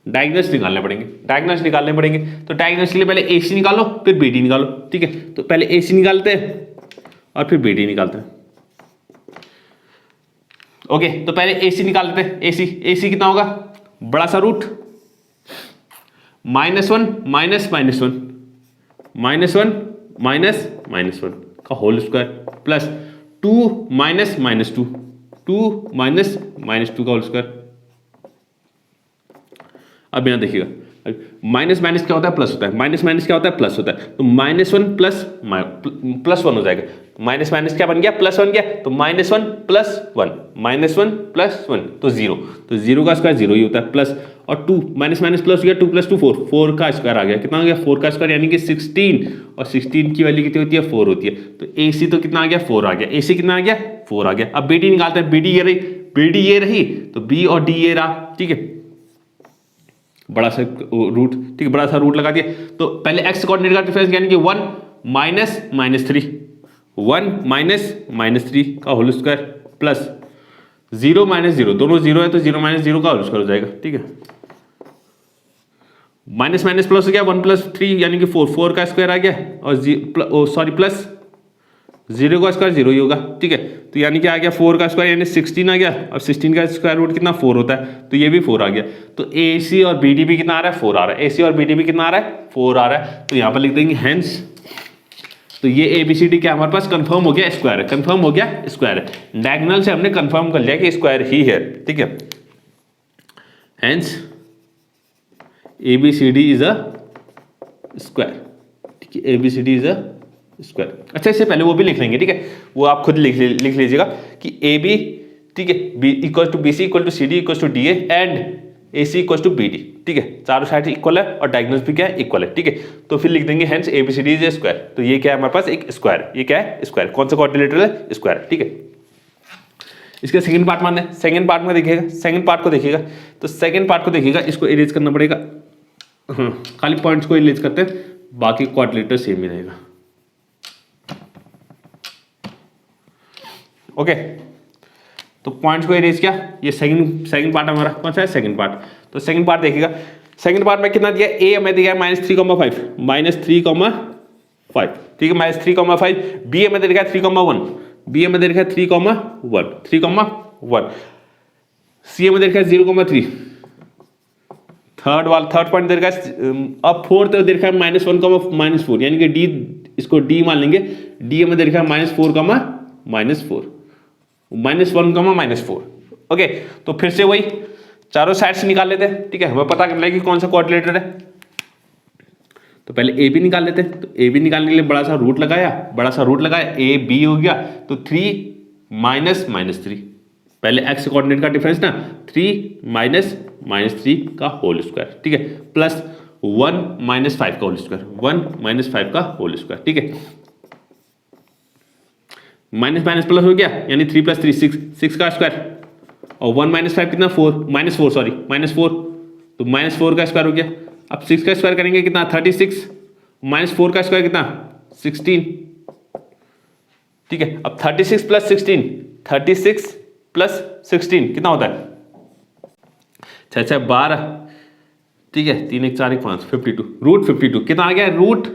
डायगोनल्स निकालने पड़ेंगे, डायगोनल्स निकालने पड़ेंगे। तो डायगोनल्स के लिए पहले AC निकालो फिर BD निकालो, ठीक है। तो पहले AC निकालते हैं और फिर BD निकालते हैं। ओके, तो पहले AC निकाल लेते हैं। AC कितना होगा, बड़ा सा रूट -1 माइनस -1 का होल स्क्वायर प्लस 2 माइनस -2 का होल स्क्वायर। अब यहां देखिएगा, माइनस क्या होता है, प्लस होता है, माइनस क्या होता है, प्लस होता है। तो -1 प्लस 1 हो जाएगा, माइनस क्या बन गया, प्लस 1 गया, तो -1 प्लस 1, -1 प्लस 1 तो 0, तो 0 का स्क्वायर 0 ही होता है, प्लस और 2 माइनस प्लस हो गया, 2 + 2 4 का स्क्वायर आ गया, कितना आ गया, 4 का स्क्वायर यानी कि 16, और 16 की वैल्यू कितनी होती है, 4 होती है। तो AC तो कितना आ गया, 4 आ गया, AC कितना आ गया, 4 आ गया। अब BD निकालते हैं, BD ये रही, तो B और D ये रहा, ठीक है, बड़ा सा रूट, ठीक है, बड़ा सा रूट लगा दिया। तो पहले x कोऑर्डिनेट का डिफरेंस यानी कि 1 माइनस -3 का होल स्क्वायर प्लस 0 माइनस 0, दोनों 0 है तो 0 माइनस 0 का होल स्क्वायर हो जाएगा, ठीक है। माइनस प्लस हो गया, 1 + 3 यानी कि 4 का स्क्वायर आ गया, और प्लस 0 का स्क्वायर 0 ही होगा, ठीक है। तो यानी कि आ गया 4 का स्क्वायर यानी 16 आ गया, और 16 का स्क्वायर रूट कितना, 4 होता है, तो ये भी 4 आ गया। तो AC और BD भी कितना आ रहा है, 4 आ रहा है, AC और BD भी कितना आ रहा है, 4 आ रहा है। तो यहाँ पर लिख देंगे हेंस, तो ये ABCD क्या हमारे पास कंफर्म हो गया, स्क्वायर है, कंफर्म हो गया स्क्वायर है। डायगोनल से हमने कंफर्म कर लिया कि स्क्वायर ही है, ठीक है। Hence ABCD is a square, ठीक है, ABCD इज अ स्क्वायर। अच्छा, इससे पहले वो भी लिख लेंगे, ठीक है, वो आप खुद लिख लीजिएगा कि AB, ठीक है, BC = CD = DA and AC = BD, ठीक है, चारों साइड इक्वल है और डायगोनल्स भी क्या है, इक्वल है, ठीक है। तो फिर लिख देंगे hence ABCD is a square. तो ये क्या है हमारे पास, एक स्क्वायर, ये क्या है, स्क्वायर, कौन सा क्वाड्रिलेटरल है, स्क्वायर, ठीक है। इसका सेकंड पार्ट मानना है, सेकंड पार्ट में देखिएगा, सेकंड पार्ट को देखिएगा, तो सेकंड पार्ट को देखिएगा, इसको इरेज करना पड़ेगा, खाली पॉइंट्स को इरेज करते हैं, बाकी क्वाड्रिलेटर सेम ही रहेगा। ओके, तो पॉइंट्स को इरेज किया, ये सेकंड पार्ट हमारा कौन सा है, सेकंड पार्ट। तो सेकंड पार्ट देखिएगा, सेकंड पार्ट में कितना दिया, A हमें दिया है -3,5, ठीक है, -3,5, B हमें दे रखा है 3,1, B हमें दे रखा है 3,1, C हमें दे रखा है 0,3, थर्ड पॉइंट दे रखा है, अब फोर्थ दे रखा है -1,-4, यानी कि D, इसको D मान लेंगे, D हमें दे रखा है -4, -1,-4। ओके, तो फिर से वही चारों साइड से निकाल लेते हैं, ठीक है, हमें पता करना है कि कौन सा क्वाड्रिलेटर है। तो पहले AB निकाल लेते हैं, तो AB निकालने के लिए बड़ा सा रूट लगाया, AB हो गया, तो 3 - 3, पहले x कोऑर्डिनेट का डिफरेंस ना, 3 - 3 का होल स्क्वायर, ठीक है, प्लस 1 - 5 का होल स्क्वायर, 1 - 5 का होल स्क्वायर, ठीक है। माइनस प्लस हो गया, यानी 3 + 3 6 का स्क्वायर, और 1 - 5 कितना, 4, -4, तो -4 का स्क्वायर हो गया। अब 6 का स्क्वायर करेंगे कितना, 36, -4 का स्क्वायर कितना, 16, ठीक है। अब 36 + 16 कितना होता है, 6 × 12, ठीक है, 3 1 4 1 5 52 रूट 52 कितना आ गया रूट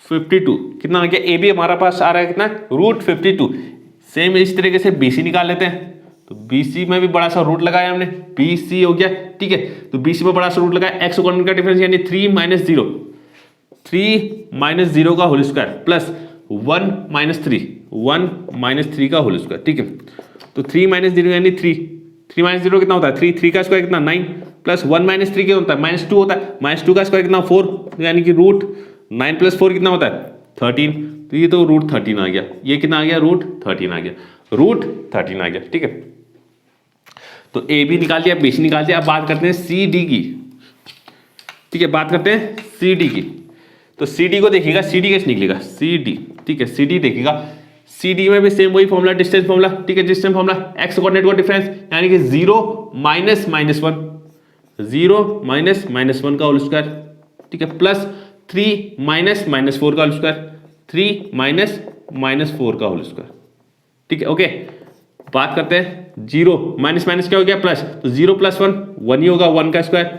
52 कितना आ गया, ए बी हमारा पास आ रहा है कितना रूट 52। सेम इस तरीके से बी सी निकाल लेते हैं, तो बी सी में भी बड़ा सा रूट लगाया हमने, बी सी हो गया, ठीक है। तो बी सी में बड़ा सा रूट लगाया, एक्स कोऑर्डिनेट का डिफरेंस यानी 3 माइनस 0, 3 माइनस 0 का whole square plus 1 minus 3, 1 minus 3 का होल स्क्वायर, ठीक है। तो 3 माइनस 0 यानी 3 माइनस 0 कितना होता है 3 का स्क्वायर कितना 9 प्लस 1 माइनस 3 क्या होता है -2 होता है, -2 का स्क्वायर कितना 4 यानी कि रूट 9 प्लस 4 कितना होता है 13। तो ये तो रूट 13 आ गया, ये कितना आ गया रूट 13 आ गया, रूट 13 आ गया, ठीक है। तो ए बी निकाल दिया, बी सी निकाल दिया। अब बात करते हैं सी डी की, ठीक है, बात करते हैं सी डी की। तो सी डी को देखिएगा, सी डी कैसे निकलेगा सी डी, ठीक है, सी डी देखिएगा, सी डी में भी सेम वही फॉर्मूला डिस्टेंस फॉर्मूला, ठीक है, डिस्टेंस फॉर्मूला एक्स कोऑर्डिनेट का डिफरेंस यानी कि 0 माइनस -1, 0 माइनस -1 का होल स्क्वायर, ठीक है, प्लस 3 माइनस -4 का होल स्क्वायर, 3 माइनस -4 का होल स्क्वायर, ठीक है, ओके। बात करते हैं 0 माइनस माइनस क्या हो गया प्लस, तो 0 प्लस 1 1 ही होगा, 1 का स्क्वायर,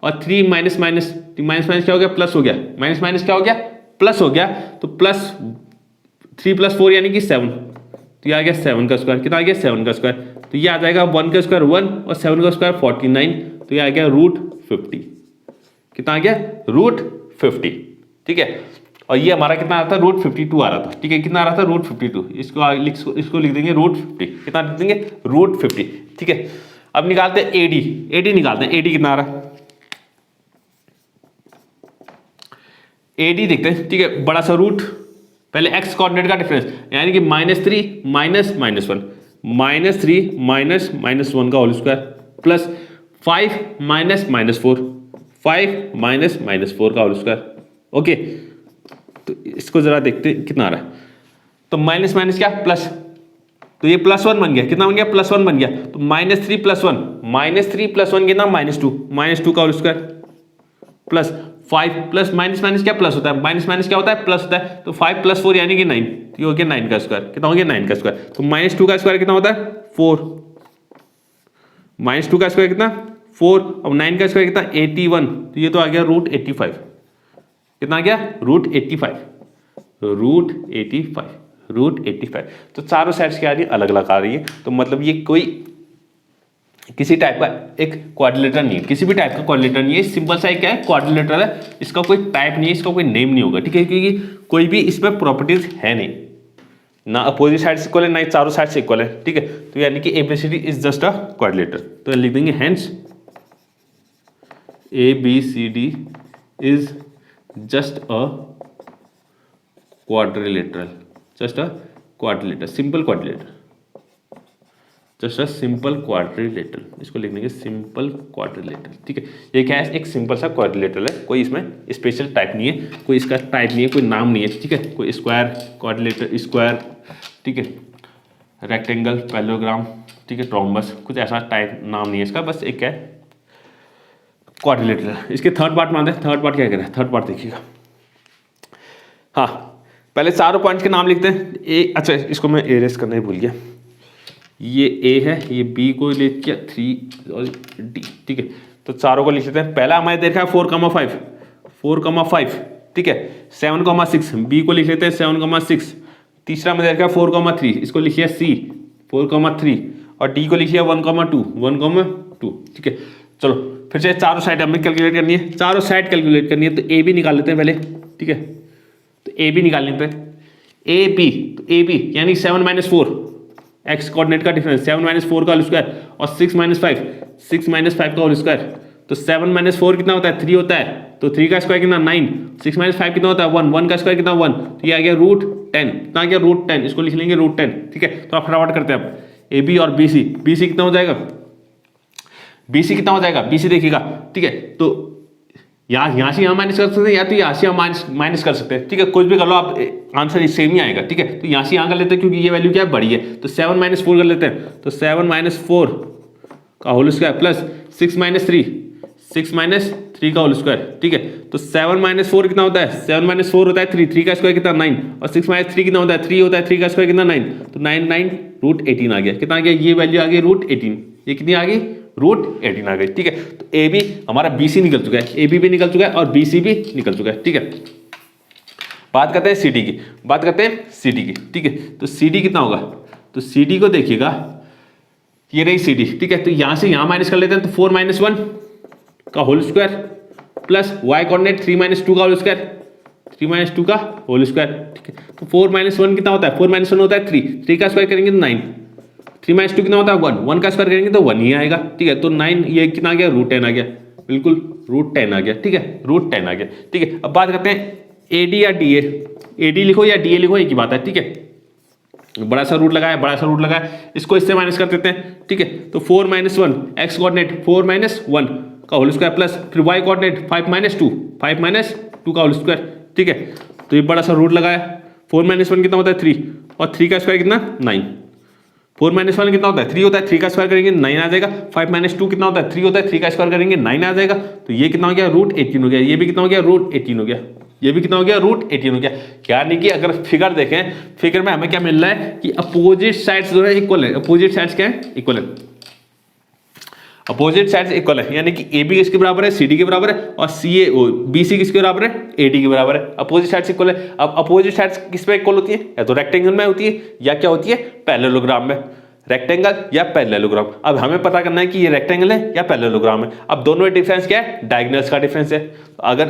और 3 माइनस माइनस क्या हो गया प्लस हो गया, माइनस माइनस क्या हो गया प्लस हो गया, तो प्लस 3 प्लस 4 यानी कि 7, तो ये आ गया 7 का स्क्वायर, कितना आ गया 7 का स्क्वायर, तो ये आ जाएगा 1 का स्क्वायर 1 और 7 का स्क्वायर 49, तो ये आ गया रूट 50, कितना आ गया रूट 50, ठीक है। और ये हमारा कितना आ रहा था रूट 52 आ रहा था, ठीक है, कितना आ रहा था रूट 52, इसको लिख देंगे रूट 50, कितना लिख देंगे रूट 50, ठीक है। अब निकालते हैं एडी, एडी निकालते हैं, एडी कितना आ रहा है एडी देखते हैं, ठीक है, बड़ा सा रूट, पहले एक्स कोऑर्डिनेट का डिफरेंस यानी कि -3 माइनस -1, -3 माइनस -1 का whole square plus 5 minus -4, 5 minus -4 का होल स्क्वायर, ओके। तो इसको जरा देखते हैं कितना आ रहा है, तो माइनस माइनस क्या प्लस, तो ये +1 बन गया, कितना बन गया +1 बन गया, तो -3 + 1, -3 + 1 कितना -2 का whole square plus 5 plus minus minus क्या प्लस होता है, माइनस माइनस क्या होता है प्लस होता है, तो 5 + 4 यानी कि 9, तो ये हो गया 9 का स्क्वायर, कितना हो गया 9 का स्क्वायर, तो -2 का स्क्वायर कितना होता है 4, -2 का स्क्वायर कितना 4 और 9 का स्क्वायर कितना 81, तो ये तो आ गया रूट 85, कितना आ गया रूट 85, रूट 85। तो चारों साइड्स क्या आ रही है अलग अलग आ रही है, तो मतलब ये कोई किसी टाइप का एक क्वाड्रिलेटरल नहीं है, किसी भी टाइप का क्वाड्रिलेटरल नहीं है, सिंपल सा एक क्या है क्वाड्रिलेटरल है, इसका कोई टाइप नहीं है, इसका कोई नेम नहीं होगा, ठीक है, क्योंकि कोई भी इसमें प्रॉपर्टीज है नहीं, ना अपोजिट साइड से इक्वल है ना ही चारों साइड से इक्वल है, ठीक है। तो यानी कि ABCD is just a quadrilateral, तो लिख देंगे hence ABCD is just a quadrilateral, just a quadrilateral, simple quadrilateral, just a simple quadrilateral, इसको लिख देंगे सिंपल क्वाड्रिलेटरल, ठीक है। ये क्या है एक सिंपल सा क्वाड्रिलेटरल है, कोई इसमें स्पेशल टाइप नहीं है, कोई इसका टाइप नहीं है, कोई नाम नहीं है, ठीक है, कोई स्क्वायर क्वाड्रिलेटर स्क्वायर, ठीक है, रेक्टेंगल पैरेललोग्राम, ठीक है, ट्रोम्बस, कुछ ऐसा टाइप नाम नहीं है इसका, बस एक क्या है क्वाड्रिलेटरल। इसके थर्ड पार्ट मानते हैं, थर्ड पार्ट क्या करें, थर्ड पार्ट देखिएगा, हाँ पहले चारों पॉइंट्स के नाम लिखते हैं, ए, अच्छा इसको मैं एरेस करना ही भूल गया, ये ए है, ये बी को ले किया 3 और डी, ठीक है, तो चारों को लिख लेते हैं। पहला हमारे देखा है 4,5, ठीक है, 7,6, बी को लिख लेते हैं 7,6, तीसरा में देखा 4,3, इसको लिख लिया सी 4,3 और डी को लिख लिया 1,2, ठीक है। चलो फिर से चारों साइड हमें कैलकुलेट करनी है, चारों साइड कैलकुलेट करनी है, तो ए बी निकाल लेते हैं पहले, ठीक है, तो ए बी निकाल लेते हैं, ए बी, तो ए बी यानी 7 - 4 एक्स कोऑर्डिनेट का डिफरेंस 7 - 4 का होल स्क्वायर और 6 - 5, 6 - 5 का होल स्क्वायर, तो 7 - 4 कितना होता है 3 होता है, तो 3 का स्क्वायर कितना 9, 6 - 5 कितना होता है 1, 1 का स्क्वायर कितना 1, तो ये आ गया रूट 10, कितना आ गया रूट 10, इसको लिख लेंगे रूट 10, ठीक है। तो आप फटाफट करते हैं अब ए बी और बी सी, बी सी कितना हो जाएगा, बी सी कितना हो जाएगा, बी सी देखिएगा, ठीक है, तो यहाँ से यहाँ माइनस कर सकते हैं या तो यहाँ से यहाँ माइनस कर सकते हैं, ठीक है, कुछ भी कर लो आप, आंसर सेम ही आएगा, ठीक है। तो यहाँ से यहाँ कर लेते हैं क्योंकि ये वैल्यू क्या है बड़ी है, तो 7 - 4 कर लेते हैं, तो 7 - 4 का होल स्क्वायर प्लस 6 - 3, 6 - 3 का होल स्क्वायर, ठीक है। तो 7 - 4 कितना होता है, 7 - 4 होता है 3, 3 का स्क्वायर कितना 9 और 6 - 3 कितना होता है 3 होता है, 3 का स्क्वायर कितना 9, तो 9 रूट 18 आ गया, कितना आ गया, ये वैल्यू आ गई रूट 18, ये कितनी आ गई √18 आ गई। ठीक है, तो ए बी हमारा बी सी निकल चुका है, ए बी भी निकल चुका है और बी सी भी निकल चुका है। ठीक है, बात करते हैं सी डी की, बात करते हैं सी डी की। ठीक है, तो सी डी कितना होगा, तो सी डी को देखिएगा, ये रही सी डी। ठीक है, तो यहां से यहां माइनस कर लेते हैं, तो 4 - 1 का whole square plus y coordinate 3 - 2 का होल स्क्वायर, 3 - 2 का होल स्क्वायर। ठीक है, तो 4 - 1 कितना होता है, 4 - 1 होता है 3 का स्क्वायर करेंगे तो 9, 3 - 2 कितना होता है 1 का स्क्वायर करेंगे तो 1 ही आएगा। ठीक है, तो 9 ये कितना आ गया, √10 आ गया, बिल्कुल √10 आ गया। ठीक है, √10 आ गया। ठीक है, अब बात करते हैं एडी या डीए, एडी लिखो या डीए लिखो एक ही बात है। ठीक है, बड़ा सा रूट लगाया, बड़ा सा रूट लगाया, इसको इससे माइनस कर देते हैं। ठीक है, तो 4 - 1 x कोऑर्डिनेट 4 - 1 का होल स्क्वायर प्लस फिर y कोऑर्डिनेट 5 - 2 का होल स्क्वायर। ठीक है, तो ये बड़ा सा रूट लगाया, 4 - 1 कितना होता है 3 और 3 का स्क्वायर कितना 9, 4 - 1 कितना होता है 3 होता है, 3 का स्क्वायर करेंगे 9 आ जाएगा। 5 - 2 कितना होता है 3 होता है, 3 का स्क्वायर करेंगे 9 आ जाएगा। तो ये कितना हो गया, √18 हो गया। ये भी कितना हो गया, √18 हो गया। ये भी कितना हो गया, √18 हो गया। यानी कि अगर फिगर देखें, फिगर में हमें क्या मिल रहा है कि अपोजिट साइड्स जो है इक्वल है। अपोजिट साइड्स क्या है, इक्वल है। अपोजिट साइड्स इक्वल है, यानी कि ए बी किसके बराबर है, सी डी के बराबर है, और सी ए बी सी किसके बराबर है, ए डी के बराबर है। अपोजिट साइड्स इक्वल है। अब अपोजिट साइड्स किस पे इक्वल होती है, या तो रेक्टेंगल में होती है या क्या होती है, पैरेललोग्राम में। रेक्टेंगल या पैरेललोग्राम, अब हमें पता करना है कि ये रेक्टेंगल है या पैरेललोग्राम है। अब दोनों में डिफरेंस क्या है, डायगोनल्स का डिफरेंस है। अगर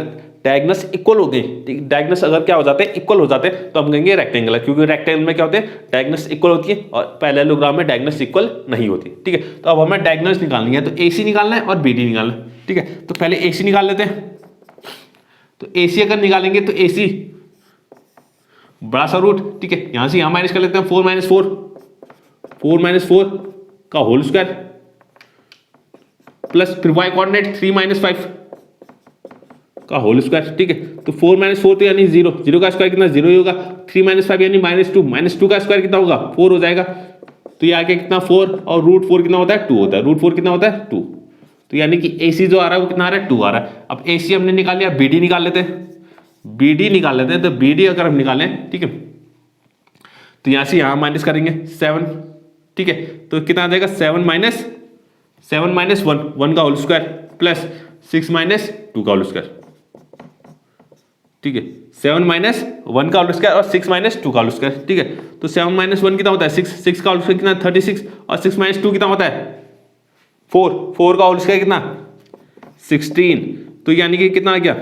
डायगोनल्स इक्वल हो गए, डायगोनल्स अगर क्या हो जाते हैं, इक्वल हो जाते हैं, तो हम कहेंगे रेक्टेंगल है, क्योंकि रेक्टेंगल में क्या होते हैं, डायगोनल्स इक्वल होती है और पैरेललोग्राम में डायगोनल्स इक्वल नहीं होती। ठीक है, तो अब हमें डायगोनल्स निकालनी है, तो AC निकालना है और BD निकालना है। ठीक है, तो पहले AC निकाल लेते हैं। तो AC अगर निकालेंगे तो AC बड़ा सा रूट, ठीक है, यहां से यहां माइनस कर लेते हैं, 4 - 4 का होल स्क्वायर प्लस फिर y कोऑर्डिनेट 3 - 5 का होल स्क्वायर। ठीक है, तो 4 - 4 तो यानी 0, 0 का स्क्वायर कितना 0 ही होगा। 3 - 5 यानी -2 का स्क्वायर कितना होगा 4 हो जाएगा। तो ये आगे कितना 4 और √4 कितना होता है 2 होता है, √4 कितना होता है 2। तो यानी कि AC जो आ रहा है वो कितना आ रहा है 2 आ रहा है। अब AC हमने निकाल लिया, BD निकाल लेते हैं, BD निकाल लेते हैं। तो BD अगर हम निकालें, ठीक है, तो यहां से यहां माइनस करेंगे 7। ठीक है, तो कितना आ जाएगा 7 - 1 का होल स्क्वायर प्लस 6 - 2 का होल स्क्वायर। ठीक है, 7 - 1 का होल स्क्वायर और 6 - 2 का होल स्क्वायर। ठीक है, तो 7 - 1 कितना होता है 6 का होल स्क्वायर कितना 36 और 6 - 2 कितना होता है 4 का होल स्क्वायर कितना 16। तो यानी कि कितना आ गया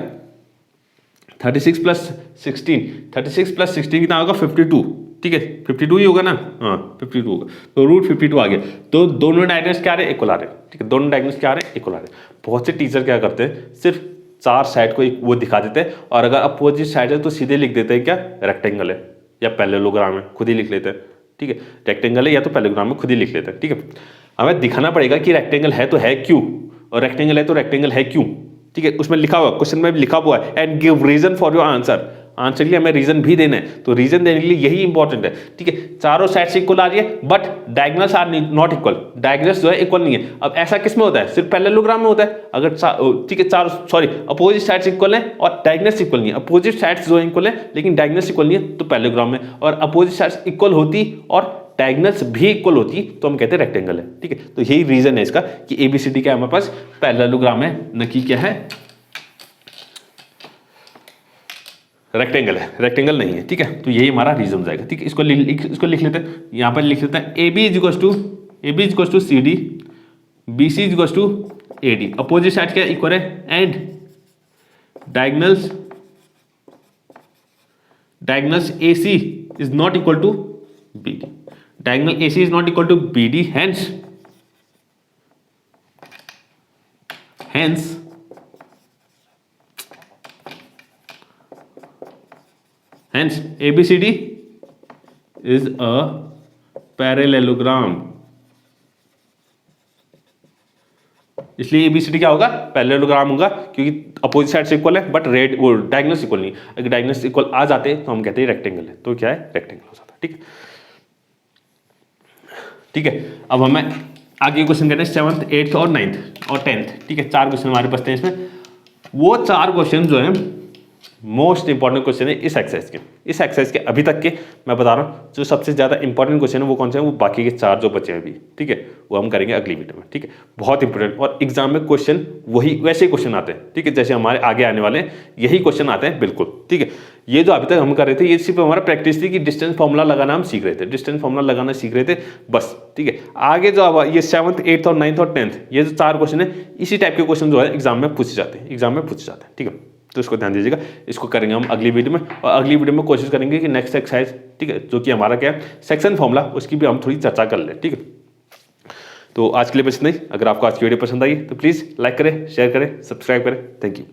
36 + 16 कितना होगा 52। ठीक है, 52 ही होगा ना, हाँ 52 होगा, तो √52 आ गया। तो दोनों डायगोनल्स क्या आ रहे हैं, इक्वल आ रहे हैं। ठीक है, दोनों डायगोनल्स क्या आ रहे हैं, इक्वल आ रहे हैं। बहुत से टीचर क्या करते हैं, सिर्फ 4 साइड को वो दिखा देते हैं, और अगर अपोजिट साइड है तो सीधे लिख देते हैं क्या, रेक्टेंगल है या पैरेललोग्राम है, खुद ही लिख लेते हैं। ठीक है, रेक्टेंगल है या तो पैरेललोग्राम है, खुद ही लिख लेते हैं। ठीक है, हमें दिखाना पड़ेगा कि रेक्टेंगल है तो है क्यों, और रेक्टेंगल है तो रेक्टेंगल है क्यों। ठीक है, उसमें लिखा हुआ, क्वेश्चन में भी लिखा हुआ है, and give reason for your answer. Answer के लिए हमें रीजन भी देना है, तो रीजन देने के लिए यही इंपॉर्टेंट है। ठीक है, चारों साइड से इक्वल आ रही है, but diagonals are not equal, diagonals जो है इक्वल नहीं है। अब ऐसा किस में होता है, सिर्फ पैरेललोग्राम में होता है। अगर ठीक है, अपोजिट साइड्स इक्वल है और डायगोनल्स इक्वल नहीं है। अपोजिट साइड्स जो इक्वल है लेकिन डायगोनल्स इक्वल नहीं है, तो पैरेललोग्राम में। और अपोजिट साइड्स इक्वल होती और डायगोनल्स भी इक्वल होती तो हम कहते हैं रेक्टेंगल है। ठीक है, तो यही रीजन है इसका कि ABCD क्या हमारे पास पैरेललोग्राम है, न कि क्या है, रेक्टेंगल है, रेक्टेंगल नहीं है। ठीक है, तो यही हमारा रीजन हो जाएगा। ठीक है, इसको लिख लेते हैं, यहाँ पर लिख लेते हैं AB = CD, BC = AD। Opposite side क्या इक्वल है, and diagonals AC is not equal to BD, diagonal AC is not equal to BD, hence ABCD is a parallelogram। इसलिए ABCD क्या होगा, पैरेललोग्राम होगा, क्योंकि अपोजिट साइड से equal है but diagonals equal नहीं। अगर डायगोनल्स इक्वल आ जाते तो हम कहते हैं रेक्टेंगल है, तो क्या है, रेक्टेंगल हो जाता है। ठीक है, ठीक है, अब हमें आगे क्वेश्चन करते हैं 7th, 8th और 9th और 10th। ठीक है, 4 क्वेश्चन हमारे बचते हैं इसमें। वो 4 क्वेश्चन जो है मोस्ट इंपॉर्टेंट क्वेश्चन है इस एक्सरसाइज के अभी तक के मैं बता रहा हूँ। जो सबसे ज़्यादा इंपॉर्टेंट क्वेश्चन है वो कौन से हैं, वो बाकी के 4 जो बचे हैं अभी, ठीक है, वो हम करेंगे अगली वीडियो में, ठीक है। बहुत इंपॉर्टेंट, और एग्जाम में क्वेश्चन वही वैसे क्वेश्चन आते हैं, ठीक है, जैसे हमारे आगे आने वाले हैं यही क्वेश्चन आते हैं बिल्कुल, ठीक है। ये जो अभी तक हम कर रहे थे ये सिर्फ हमारा प्रैक्टिस थी कि डिस्टेंस फॉर्मूला लगाना हम सीख रहे थे, डिस्टेंस फॉर्मूला लगाना सीख रहे थे बस, ठीक है। आगे जो अब ये 7th 8th और 9th और 10th ये जो 4 क्वेश्चन है इसी टाइप के क्वेश्चन जो है एग्जाम में पूछे जाते हैं, ठीक है। तो इसको ध्यान दीजिएगा, इसको करेंगे हम अगली वीडियो में, और अगली वीडियो में कोशिश करेंगे कि नेक्स्ट एक्सरसाइज, ठीक है, जो कि हमारा क्या है सेक्शन फॉर्मूला, उसकी भी हम थोड़ी चर्चा कर लें, ठीक है। तो आज के लिए बस नहीं, अगर आपको आज की वीडियो पसंद आई तो प्लीज़ लाइक करें, शेयर करें, सब्सक्राइब करें। Thank you.